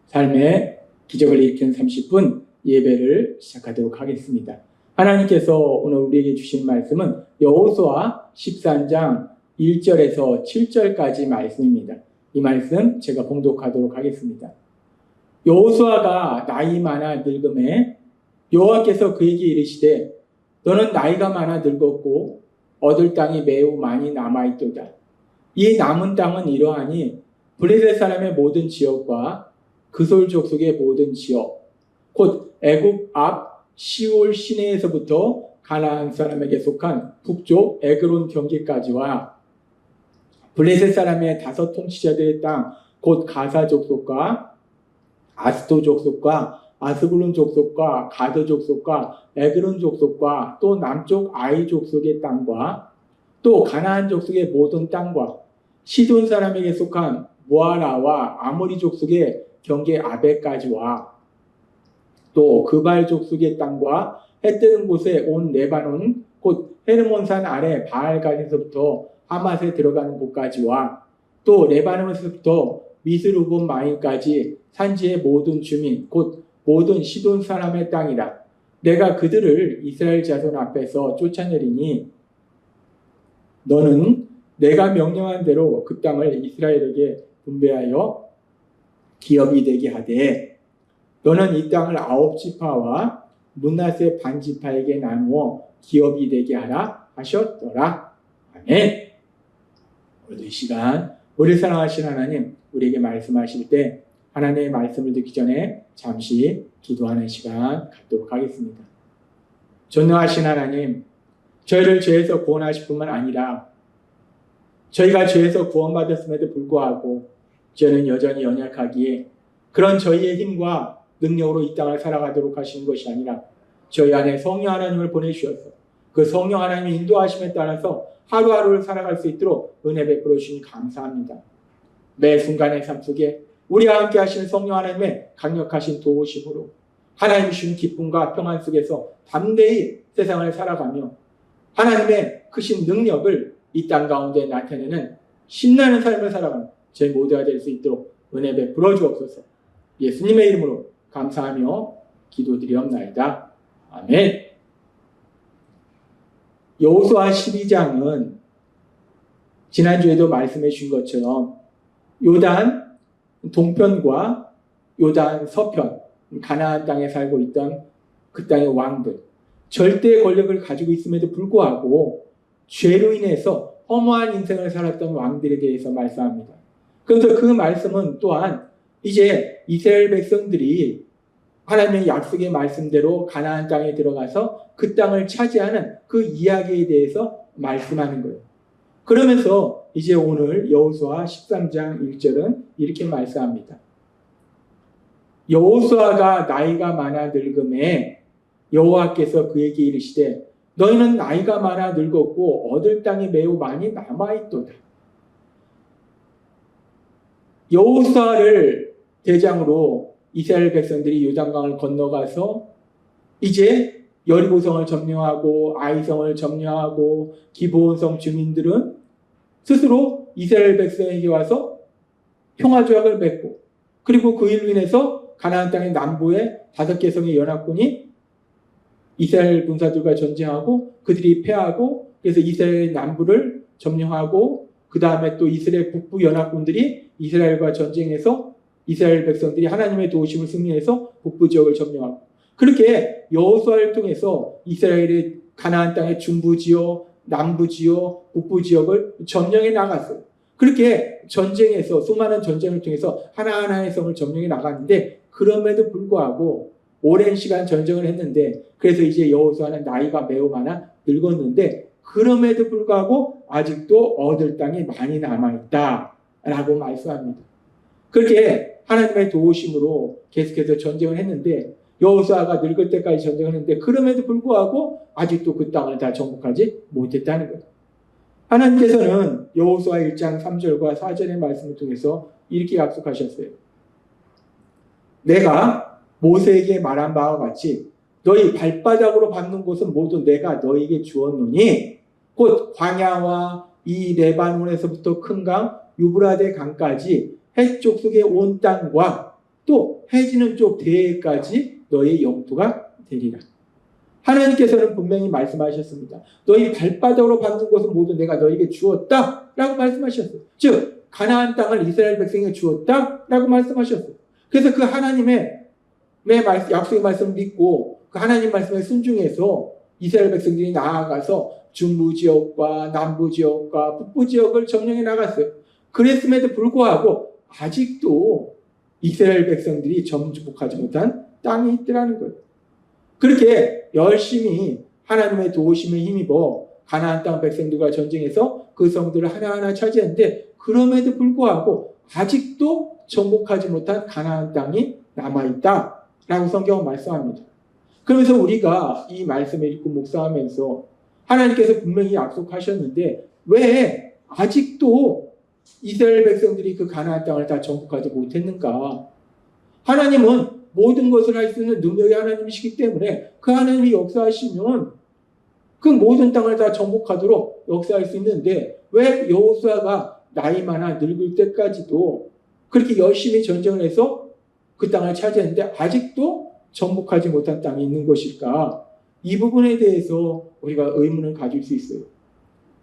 삶의 기적을 일으키는 30분 예배를 시작하도록 하겠습니다. 하나님께서 오늘 우리에게 주신 말씀은 여호수아 13장 1절에서 7절까지 말씀입니다. 이 말씀 제가 봉독하도록 하겠습니다. 여호수아가 나이 많아 늙음에 여호와께서 그에게 이르시되 너는 나이가 많아 늙었고 얻을 땅이 매우 많이 남아있도다. 이 남은 땅은 이러하니 블레셋 사람의 모든 지역과 그솔 족속의 모든 지역 곧 애굽 앞 시올 시내에서부터 가나안 사람에게 속한 북쪽 에그론 경계까지와 블레셋 사람의 5 통치자들의 땅 곧 가사 족속과 아스도 족속과 아스불론 족속과 가드 족속과 에그론 족속과 또 남쪽 아이 족속의 땅과 또 가나안 족속의 모든 땅과 시돈 사람에게 속한 모아라와 아모리 족속의 경계 아베까지와 또 그발 족속의 땅과 해 뜨는 곳에 온 레바논 곧 헤르몬산 아래 바알갓에서부터 하맛에 들어가는 곳까지와 또 레바논에서부터 미스루본 마임까지 산지의 모든 주민 곧 모든 시돈 사람의 땅이라. 내가 그들을 이스라엘 자손 앞에서 쫓아내리니 너는 내가 명령한 대로 그 땅을 이스라엘에게 분배하여 기업이 되게 하되 너는 이 땅을 9지파와 므낫세 반지파에게 나누어 기업이 되게 하라 하셨더라. 아멘. 오늘도 이 시간 우리 사랑하신 하나님 우리에게 말씀하실 때 하나님의 말씀을 듣기 전에 잠시 기도하는 시간 갖도록 하겠습니다. 전능하신 하나님, 저희를 죄에서 구원하실 뿐만 아니라 저희가 죄에서 구원받았음에도 불구하고 저희는 여전히 연약하기에 그런 저희의 힘과 능력으로 이 땅을 살아가도록 하시는 것이 아니라 저희 안에 성령 하나님을 보내주셔서 그 성령 하나님의 인도하심에 따라서 하루하루를 살아갈 수 있도록 은혜 베풀어 주시니 감사합니다. 매 순간의 삶 속에 우리와 함께 하시는 성령 하나님의 강력하신 도우심으로 하나님 주신 기쁨과 평안 속에서 담대히 세상을 살아가며 하나님의 크신 능력을 이 땅 가운데 나타내는 신나는 삶을 살아가는 저희 모두가 될 수 있도록 은혜 베풀어 주옵소서. 예수님의 이름으로 감사하며 기도드리옵나이다. 아멘. 여호수아 12장은 지난주에도 말씀해 주신 것처럼 요단 동편과 요단 서편 가나안 땅에 살고 있던 그 땅의 왕들 절대 권력을 가지고 있음에도 불구하고 죄로 인해서 허무한 인생을 살았던 왕들에 대해서 말씀합니다. 그래서 그 말씀은 또한 이제 이스라엘 백성들이 하나님의 약속의 말씀대로 가나안 땅에 들어가서 그 땅을 차지하는 그 이야기에 대해서 말씀하는 거예요. 그러면서 이제 오늘 여호수아 13장 1절은 이렇게 말씀합니다. 여호수아가 나이가 많아 늙음에 여호와께서 그에게 이르시되 너희는 나이가 많아 늙었고 얻을 땅이 매우 많이 남아있도다. 여호수아를 대장으로 이스라엘 백성들이 요단강을 건너가서 이제 여리고성을 점령하고 아이성을 점령하고 기브온성 주민들은 스스로 이스라엘 백성에게 와서 평화조약을 맺고 그리고 그 일로 인해서 가나안 땅의 남부에 5개 성의 연합군이 이스라엘 군사들과 전쟁하고 그들이 패하고 그래서 이스라엘 남부를 점령하고 그 다음에 또 이스라엘 북부 연합군들이 이스라엘과 전쟁해서 이스라엘 백성들이 하나님의 도우심을 승리해서 북부 지역을 점령하고 그렇게 여호수아를 통해서 이스라엘의 가나안 땅의 중부 지역, 남부 지역, 북부 지역을 점령해 나갔어요. 그렇게 전쟁에서 수많은 전쟁을 통해서 하나하나의 성을 점령해 나갔는데 그럼에도 불구하고 오랜 시간 전쟁을 했는데 그래서 이제 여호수아는 나이가 매우 많아 늙었는데 그럼에도 불구하고 아직도 얻을 땅이 많이 남아있다라고 말씀합니다. 그렇게 하나님의 도우심으로 계속해서 전쟁을 했는데 여호수아가 늙을 때까지 전쟁을 했는데 그럼에도 불구하고 아직도 그 땅을 다 정복하지 못했다는 거예요. 하나님께서는 여호수아 1장 3절과 4절의 말씀을 통해서 이렇게 약속하셨어요. 내가 모세에게 말한 바와 같이 너희 발바닥으로 밟는 곳은 모두 내가 너희에게 주었노니 곧 광야와 이 레바논에서부터 큰 강 유브라데 강까지 해쪽 속의 온 땅과 또 해지는 쪽 대까지 너의 영토가 되리라. 하나님께서는 분명히 말씀하셨습니다. 너희 발바닥으로 밟는 것은 모두 내가 너에게 주었다 라고 말씀하셨어요. 즉 가나안 땅을 이스라엘 백성에게 주었다 라고 말씀하셨어요. 그래서 그 하나님의 약속의 말씀을 믿고 그 하나님 말씀에 순종해서 이스라엘 백성들이 나아가서 중부지역과 남부지역과 북부지역을 점령해 나갔어요. 그랬음에도 불구하고 아직도 이스라엘 백성들이 정복하지 못한 땅이 있더라는 거예요. 그렇게 열심히 하나님의 도우심에 힘입어 가나안 땅 백성들과 전쟁해서 그 성들을 하나하나 차지했는데 그럼에도 불구하고 아직도 정복하지 못한 가나안 땅이 남아있다라고 성경은 말씀합니다. 그러면서 우리가 이 말씀을 읽고 묵상하면서 하나님께서 분명히 약속하셨는데 왜 아직도 이스라엘 백성들이 그 가나안 땅을 다 정복하지 못했는가? 하나님은 모든 것을 할 수 있는 능력의 하나님이시기 때문에 그 하나님이 역사하시면 그 모든 땅을 다 정복하도록 역사할 수 있는데 왜 여호수아가 나이 많아 늙을 때까지도 그렇게 열심히 전쟁을 해서 그 땅을 차지했는데 아직도 정복하지 못한 땅이 있는 것일까? 이 부분에 대해서 우리가 의문을 가질 수 있어요.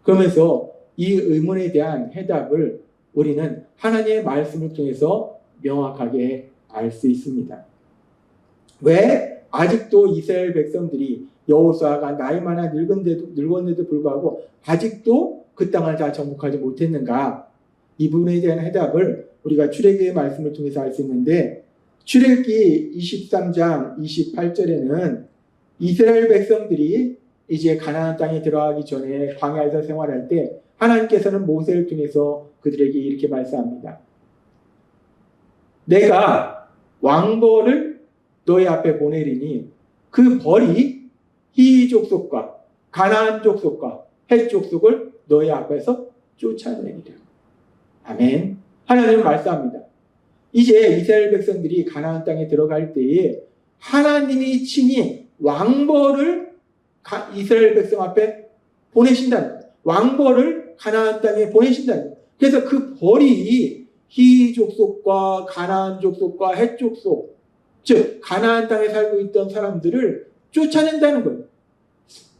그러면서 이 의문에 대한 해답을 우리는 하나님의 말씀을 통해서 명확하게 알 수 있습니다. 왜 아직도 이스라엘 백성들이 여호수아가 나이 많아 늙었는데도 불구하고 아직도 그 땅을 다 정복하지 못했는가? 이 부분에 대한 해답을 우리가 출애굽의 말씀을 통해서 알 수 있는데 출애굽기 23장 28절에는 이스라엘 백성들이 이제 가나안 땅에 들어가기 전에 광야에서 생활할 때 하나님께서는 모세를 통해서 그들에게 이렇게 말씀합니다. 내가 왕벌을 너희 앞에 보내리니 그 벌이 히위 족속과 가나안 족속과 헷 족속을 너희 앞에서 쫓아내리라. 아멘. 하나님은 말씀합니다. 이제 이스라엘 백성들이 가나안 땅에 들어갈 때에 하나님이 친히 왕벌을 이스라엘 백성 앞에 보내신다는 거예요. 왕벌을 가나안 땅에 보내신다는 거예요. 그래서 그 벌이 히위 족속과 가나안 족속과 헷 족속, 즉 가나안 땅에 살고 있던 사람들을 쫓아낸다는 거예요.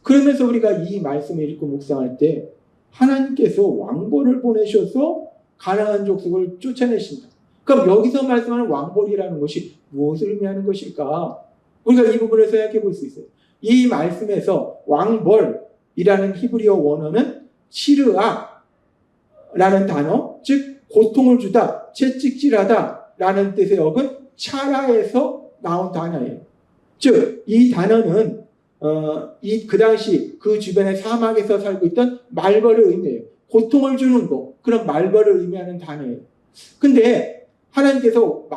그러면서 우리가 이 말씀을 읽고 묵상할 때 하나님께서 왕벌을 보내셔서 가나안 족속을 쫓아내신다. 그럼 여기서 말씀하는 왕벌이라는 것이 무엇을 의미하는 것일까? 우리가 이 부분을 생각해 볼 수 있어요. 이 말씀에서 왕벌이라는 히브리어 원어는 치르아라는 단어, 즉 고통을 주다, 채찍질하다라는 뜻의 어근 차라에서 나온 단어예요. 즉 이 단어는 그 당시 그 주변의 사막에서 살고 있던 말벌을 의미해요. 고통을 주는 거, 그런 말벌을 의미하는 단어예요. 근데 하나님께서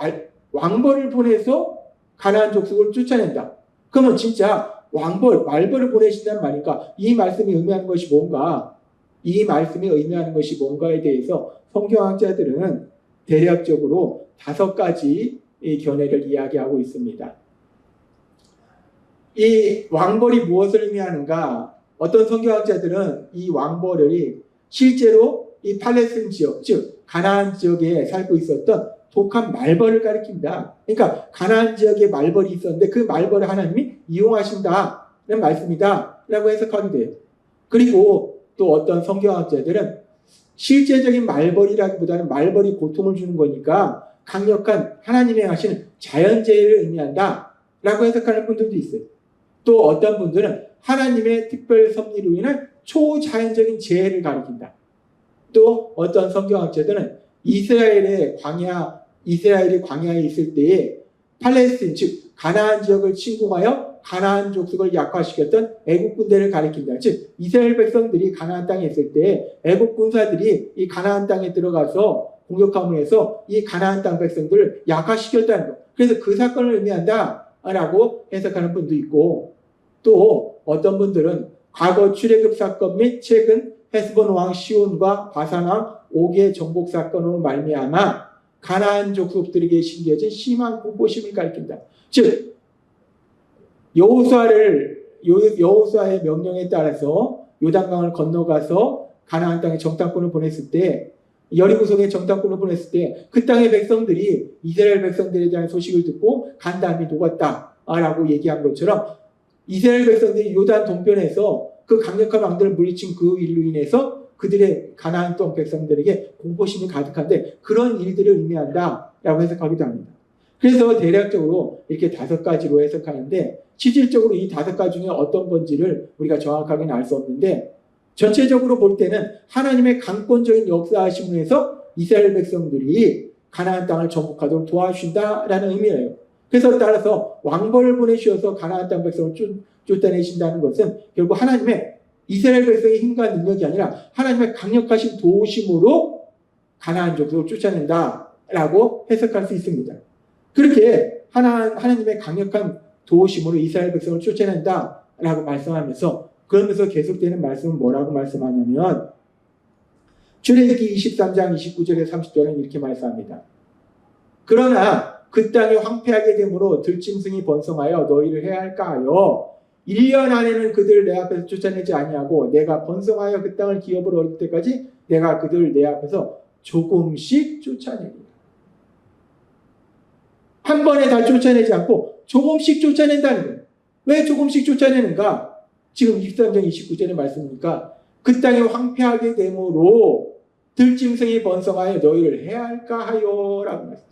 왕벌을 보내서 가나안 족속을 쫓아낸다. 그러면 진짜 말벌을 보내신다는 말인가? 이 말씀이 의미하는 것이 뭔가? 이 말씀이 의미하는 것이 뭔가에 대해서 성경학자들은 대략적으로 5가지 견해를 이야기하고 있습니다. 이 왕벌이 무엇을 의미하는가? 어떤 성경학자들은 이 왕벌이 실제로 이 팔레스틴 지역, 즉 가나안 지역에 살고 있었던 독한 말벌을 가리킵니다. 그러니까 가나안 지역에 말벌이 있었는데 그 말벌을 하나님이 이용하신다는 말씀이다 라고 해석하게 돼요. 그리고 또 어떤 성경학자들은 실제적인 말벌이라기보다는 말벌이 고통을 주는 거니까 강력한 하나님의 하시는 자연재해를 의미한다 라고 해석하는 분들도 있어요. 또 어떤 분들은 하나님의 특별 섭리로 인한 초자연적인 재해를 가리킨다. 또 어떤 성경학자들은 이스라엘이 광야에 있을 때에 팔레스틴, 즉 가나안 지역을 침공하여 가나안 족속을 약화시켰던 애국 군대를 가리킨다. 즉 이스라엘 백성들이 가나안 땅에 있을 때 애국 군사들이 이 가나안 땅에 들어가서 공격함을 해서 이 가나안 땅 백성들을 약화시켰다는 것. 그래서 그 사건을 의미한다라고 해석하는 분도 있고, 또 어떤 분들은 과거 출애굽 사건 및 최근 헤스본 왕 시온과 바산 왕 옥의 정복 사건으로 말미암아 가나안 족속들에게 심겨진 심한 공포심을 가리킨다. 즉 여호수아의 명령에 따라서 요단강을 건너가서 가나안 땅에 정탐꾼을 보냈을 때 여리고성에 정탐꾼을 보냈을 때 그 땅의 백성들이 이스라엘 백성들에 대한 소식을 듣고 간담이 녹았다라고 얘기한 것처럼 이스라엘 백성들이 요단 동편에서 그 강력한 왕들을 물리친 그 일로 인해서 그들의 가나안 땅 백성들에게 공포심이 가득한데 그런 일들을 의미한다라고 해석하기도 합니다. 그래서 대략적으로 이렇게 5가지로 해석하는데 실질적으로 이 5가지 중에 어떤 건지를 우리가 정확하게는 알 수 없는데 전체적으로 볼 때는 하나님의 강권적인 역사하심을 해서 이스라엘 백성들이 가나안 땅을 정복하도록 도와주신다라는 의미예요. 그래서 따라서 왕벌을 보내주셔서 가나안 땅 백성을 쫓아내신다는 것은 결국 하나님의 이스라엘 백성의 힘과 능력이 아니라 하나님의 강력하신 도우심으로 가나안 족속을 쫓아낸다라고 해석할 수 있습니다. 그렇게 하나님의 강력한 도우심으로 이스라엘 백성을 쫓아낸다라고 말씀하면서 그러면서 계속되는 말씀은 뭐라고 말씀하냐면 출애굽기 23장 29절에 30절은 이렇게 말씀합니다. 그러나 그 땅이 황폐하게 되므로 들짐승이 번성하여 너희를 해할까 하여 1년 안에는 그들을 내 앞에서 쫓아내지 아니하고 내가 번성하여 그 땅을 기업으로 얻을 때까지 내가 그들을 내 앞에서 조금씩 쫓아내리라. 한 번에 다 쫓아내지 않고 조금씩 쫓아낸다는 거예요. 왜 조금씩 쫓아내는가? 지금 23장 29절의 말씀이니까 그 땅이 황폐하게 되므로 들짐승이 번성하여 너희를 해할까 하여 라고 말씀합니다.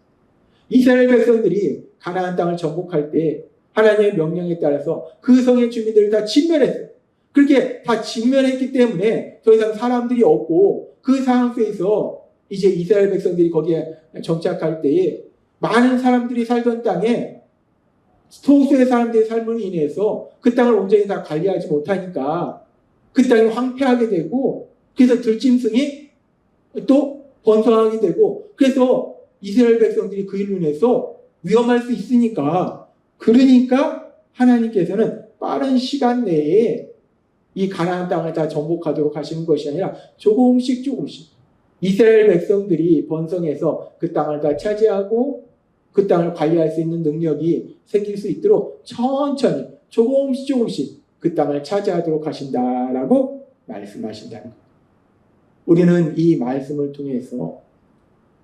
이스라엘 백성들이 가나안 땅을 정복할 때 하나님의 명령에 따라서 그 성의 주민들을 다 진멸했어요. 그렇게 다 진멸했기 때문에 더 이상 사람들이 없고 그 상황 속에서 이제 이스라엘 백성들이 거기에 정착할 때에 많은 사람들이 살던 땅에 소수의 사람들의 삶으로 인해서 그 땅을 온전히 다 관리하지 못하니까 그 땅이 황폐하게 되고 그래서 들짐승이 또 번성하게 되고 그래서 이스라엘 백성들이 그 일로 인해서 위험할 수 있으니까 그러니까 하나님께서는 빠른 시간 내에 이 가나안 땅을 다 정복하도록 하시는 것이 아니라 조금씩 이스라엘 백성들이 번성해서 그 땅을 다 차지하고 그 땅을 관리할 수 있는 능력이 생길 수 있도록 천천히 조금씩 그 땅을 차지하도록 하신다라고 말씀하신다는 거예요. 우리는 이 말씀을 통해서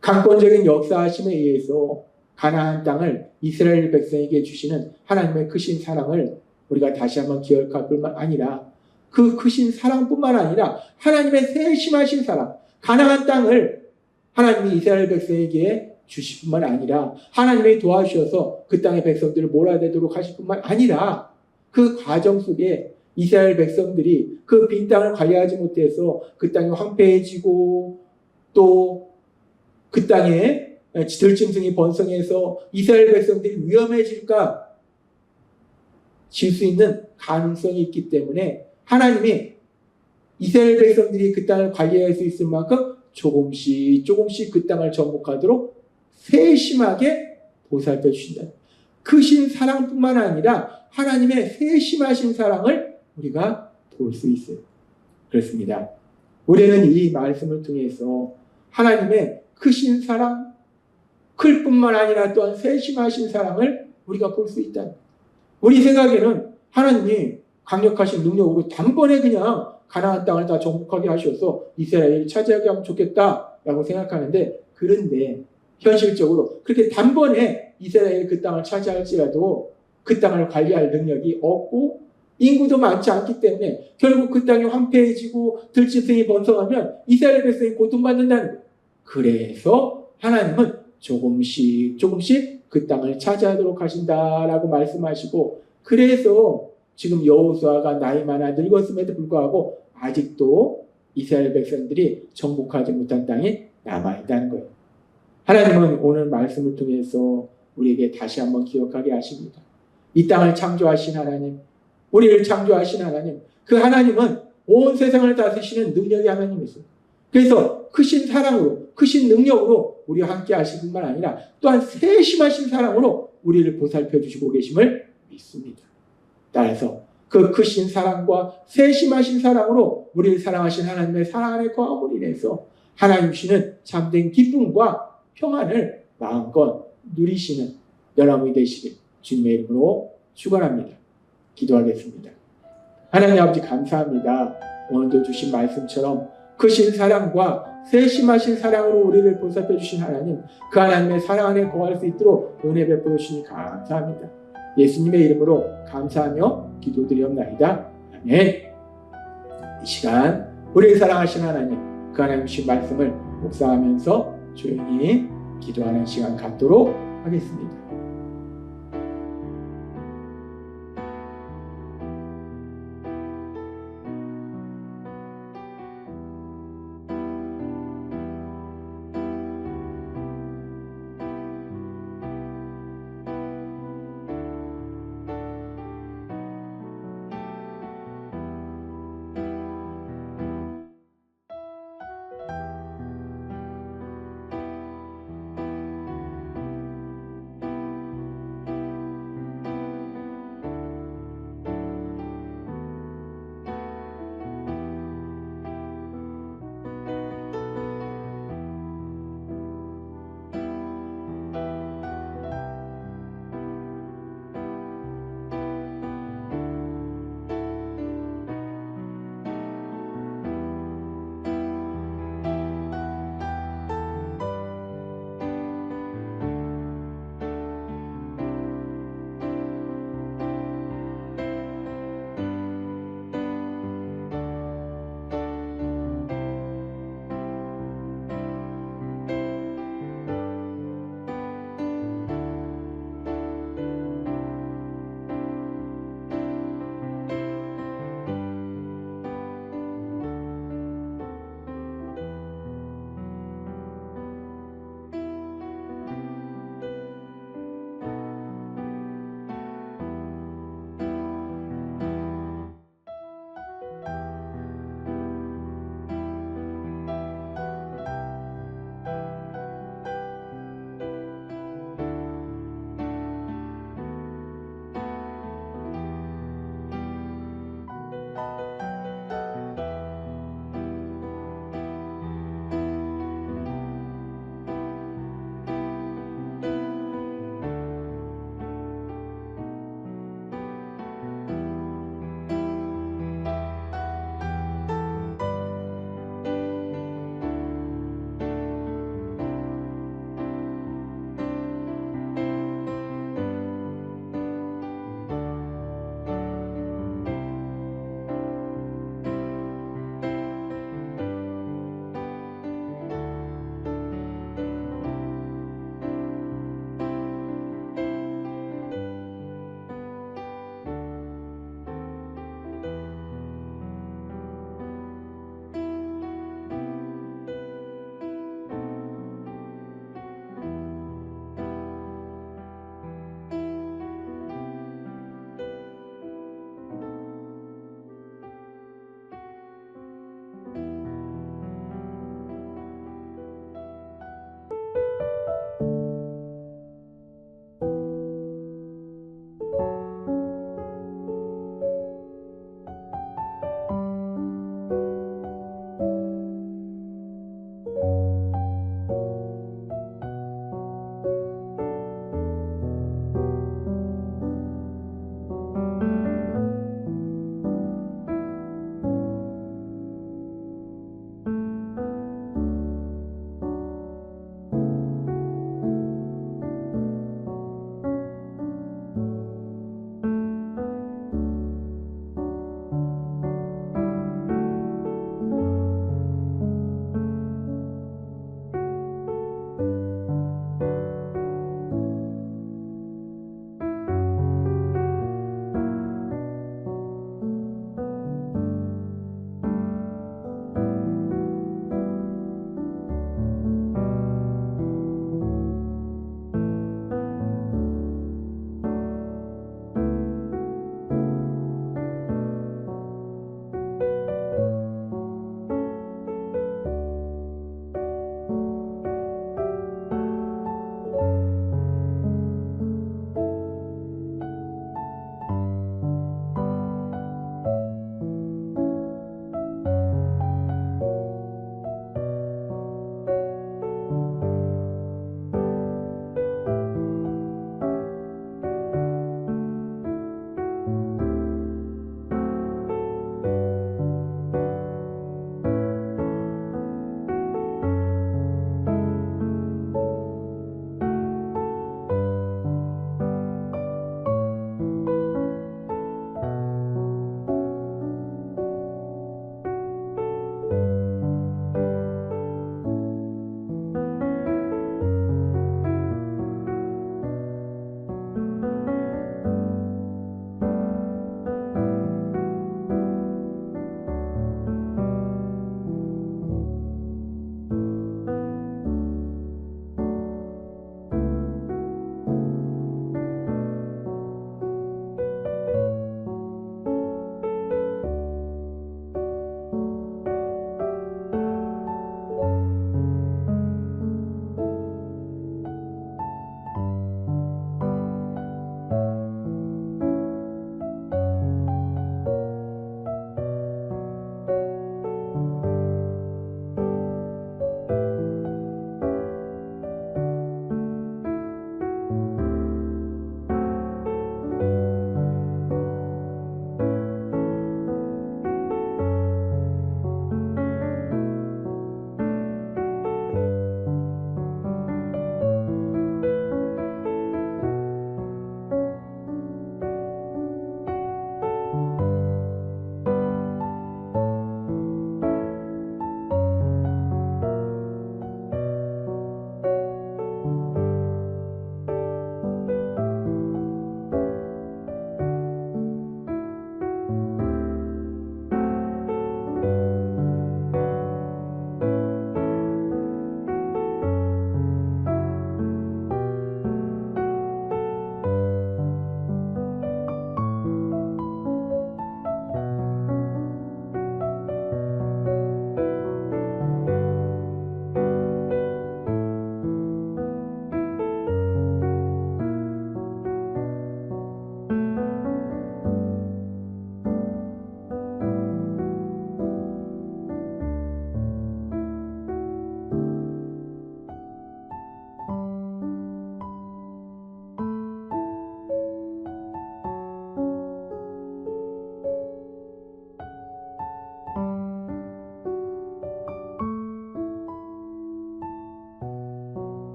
강권적인 역사하심에 의해서 가나안 땅을 이스라엘 백성에게 주시는 하나님의 크신 사랑을 우리가 다시 한번 기억할 뿐만 아니라 그 크신 사랑뿐만 아니라 하나님의 세심하신 사랑, 가나안 땅을 하나님이 이스라엘 백성에게 주실 뿐만 아니라 하나님이 도와주셔서 그 땅의 백성들을 몰아내도록 하실 뿐만 아니라 그 과정 속에 이스라엘 백성들이 그 빈 땅을 관리하지 못해서 그 땅이 황폐해지고 또 그 땅에 들짐승이 번성해서 이스라엘 백성들이 위험해질까 질 수 있는 가능성이 있기 때문에 하나님이 이스라엘 백성들이 그 땅을 관리할 수 있을 만큼 조금씩 그 땅을 정복하도록 세심하게 보살펴 주신다. 크신 사랑뿐만 아니라 하나님의 세심하신 사랑을 우리가 볼 수 있어요. 그렇습니다. 우리는 이 말씀을 통해서 하나님의 크신 사랑, 클 뿐만 아니라 또한 세심하신 사랑을 우리가 볼 수 있다. 우리 생각에는 하나님이 강력하신 능력으로 단번에 그냥 가나안 땅을 다 정복하게 하셔서 이스라엘을 차지하게 하면 좋겠다라고 생각하는데 그런데 현실적으로 그렇게 단번에 이스라엘이 그 땅을 차지할지라도 그 땅을 관리할 능력이 없고 인구도 많지 않기 때문에 결국 그 땅이 황폐해지고 들짐승이 번성하면 이스라엘 백성이 고통받는다는 거예요. 그래서 하나님은 조금씩 그 땅을 차지하도록 하신다라고 말씀하시고 그래서 지금 여호수아가 나이 많아 늙었음에도 불구하고 아직도 이스라엘 백성들이 정복하지 못한 땅이 남아있다는 거예요. 하나님은 오늘 말씀을 통해서 우리에게 다시 한번 기억하게 하십니다. 이 땅을 창조하신 하나님, 우리를 창조하신 하나님, 그 하나님은 온 세상을 다스리시는 능력의 하나님이세요. 그래서 크신 사랑으로, 크신 능력으로 우리와 함께 하실 뿐만 아니라 또한 세심하신 사랑으로 우리를 보살펴 주시고 계심을 믿습니다. 따라서 그 크신 사랑과 세심하신 사랑으로 우리를 사랑하신 하나님의 사랑 안에 거함으로 인해서 하나님 주시는 참된 기쁨과 평안을 마음껏 누리시는 여러분이 되시길 주님의 이름으로 축원합니다. 기도하겠습니다. 하나님 아버지 감사합니다. 오늘도 주신 말씀처럼 크신 사랑과 세심하신 사랑으로 우리를 보살펴 주신 하나님, 그 하나님의 사랑 안에 거할 수 있도록 은혜 베풀어 주시니 감사합니다. 예수님의 이름으로 감사하며 기도드리옵나이다. 아멘. 이 시간 우리를 사랑하시는 하나님, 그 하나님 주신 말씀을 묵상하면서 조용히 기도하는 시간 갖도록 하겠습니다.